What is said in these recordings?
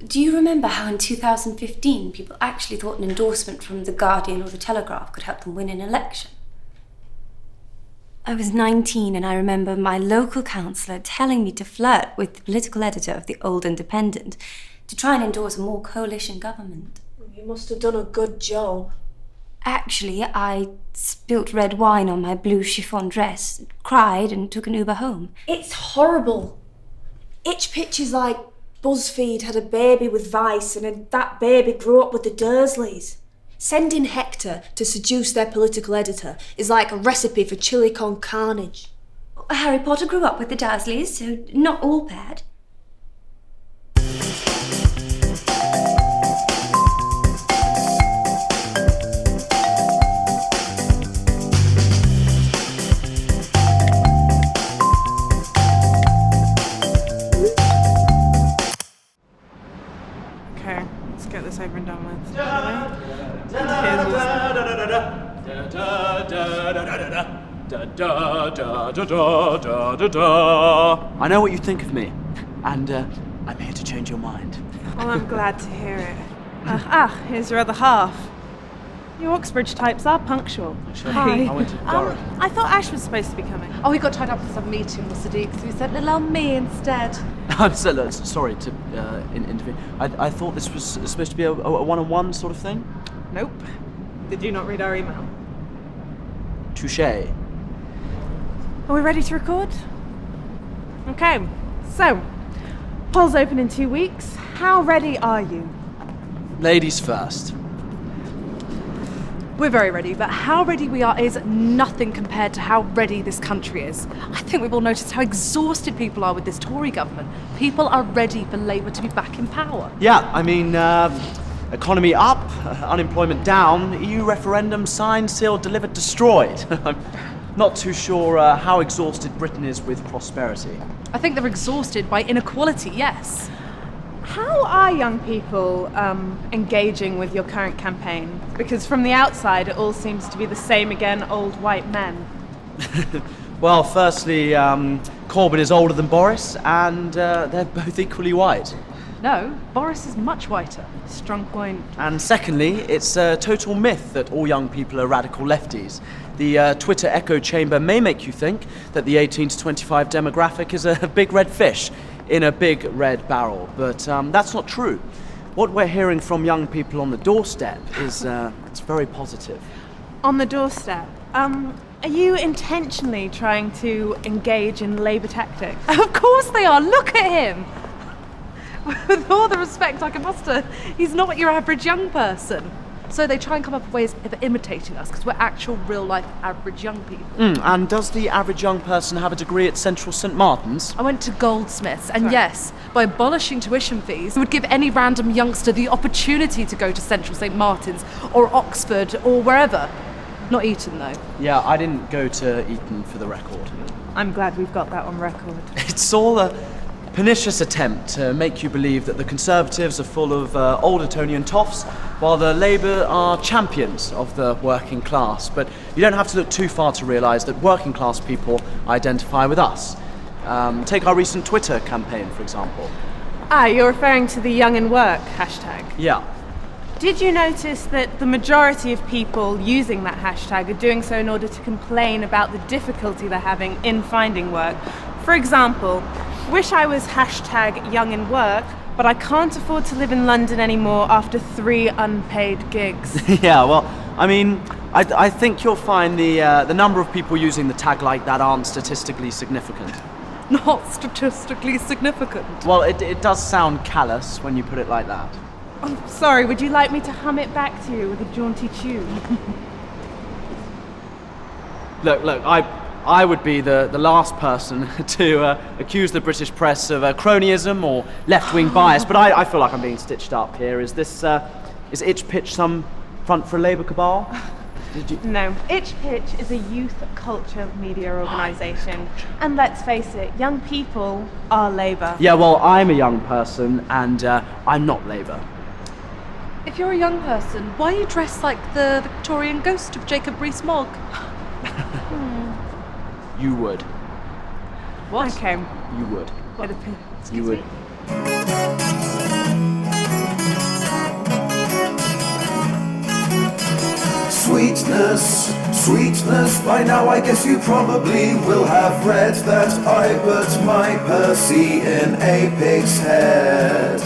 do you remember how in 2015 people actually thought an endorsement from The Guardian or The Telegraph could help them win an election? I was 19 and I remember my local councillor telling me to flirt with the political editor of the Old Independent to try and endorse a more coalition government. You must have done a good job. Actually, I spilt red wine on my blue chiffon dress, cried and took an Uber home. It's horrible. ItchPitch is like BuzzFeed had a baby with Vice and then that baby grew up with the Dursleys. Sending Hector to seduce their political editor is like a recipe for chili con carnage. Harry Potter grew up with the Dursleys, so not all bad. Okay, let's get this over and done with. I know what you think of me, and I'm here to change your mind. Well, I'm glad to hear it. Here's your other half. You Oxbridge types are punctual. Hi. I went to Durham. I thought Ash was supposed to be coming. Oh, he got tied up with some meeting with Sadiq, so he sent little old me instead. I'm so, sorry to intervene. I thought this was supposed to be a one-on-one sort of thing. Nope. Did you not read our email? Touché. Are we ready to record? Okay, so, polls open in 2 weeks. How ready are you? Ladies first. We're very ready, but how ready we are is nothing compared to how ready this country is. I think we've all noticed how exhausted people are with this Tory government. People are ready for Labour to be back in power. Yeah, I mean, economy up, unemployment down, EU referendum signed, sealed, delivered, destroyed. I'm not too sure how exhausted Britain is with prosperity. I think they're exhausted by inequality, yes. How are young people engaging with your current campaign? Because from the outside, it all seems to be the same again, old white men. Well, firstly, Corbyn is older than Boris, and they're both equally white. No, Boris is much whiter. Strong point. And secondly, it's a total myth that all young people are radical lefties. The Twitter echo chamber may make you think that the 18 to 25 demographic is a big red fish in a big red barrel, but that's not true. What we're hearing from young people on the doorstep is it's very positive. On the doorstep, are you intentionally trying to engage in Labour tactics? Of course they are, look at him! With all the respect I can muster, he's not your average young person. So they try and come up with ways of imitating us, because we're actual, real-life, average young people. And does the average young person have a degree at Central St Martin's? I went to Goldsmiths, and yes, by abolishing tuition fees, it would give any random youngster the opportunity to go to Central St Martin's, or Oxford, or wherever. Not Eton, though. Yeah, I didn't go to Eton, for the record. I'm glad we've got that on record. It's all a pernicious attempt to make you believe that the Conservatives are full of old Etonian toffs, while the Labour are champions of the working class. But you don't have to look too far to realise that working class people identify with us. Take our recent Twitter campaign, for example. You're referring to the Young in Work hashtag? Yeah. Did you notice that the majority of people using that hashtag are doing so in order to complain about the difficulty they're having in finding work? For example, wish I was hashtag Young in Work, but I can't afford to live in London anymore after 3 unpaid gigs. Yeah, well, I mean, I think you'll find the number of people using the tag like that aren't statistically significant. Not statistically significant. Well, it does sound callous when you put it like that. Oh, sorry, would you like me to hum it back to you with a jaunty tune? Look, I would be the last person to accuse the British press of cronyism or left-wing bias, but I feel like I'm being stitched up here. Is ItchPitch some front for a Labour cabal? No, ItchPitch is a youth culture media organisation, and let's face it, young people are Labour. Yeah, well, I'm a young person, and I'm not Labour. If you're a young person, why are you dressed like the Victorian ghost of Jacob Rees-Mogg? You would. What? Okay. You would. What? You would. Sweetness, sweetness, by now I guess you probably will have read that I put my Percy in a pig's head.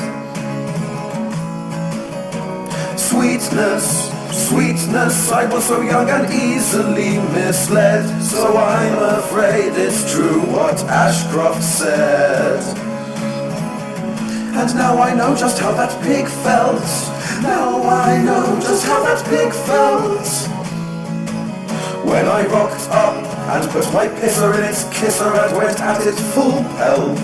Sweetness, sweetness, I was so young and easily misled, so I'm afraid it's true what Ashcroft said. And now I know just how that pig felt. Now I know just how that pig felt. When I rocked up and put my pisser in its kisser and went at it full pelt.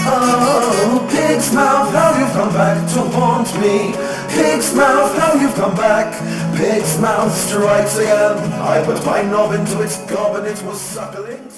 Oh, pig's mouth, how you've come back to haunt me. Pig's mouth, how you've come back. Pig's mouth strikes again. I put my knob into its gob and it was suckling.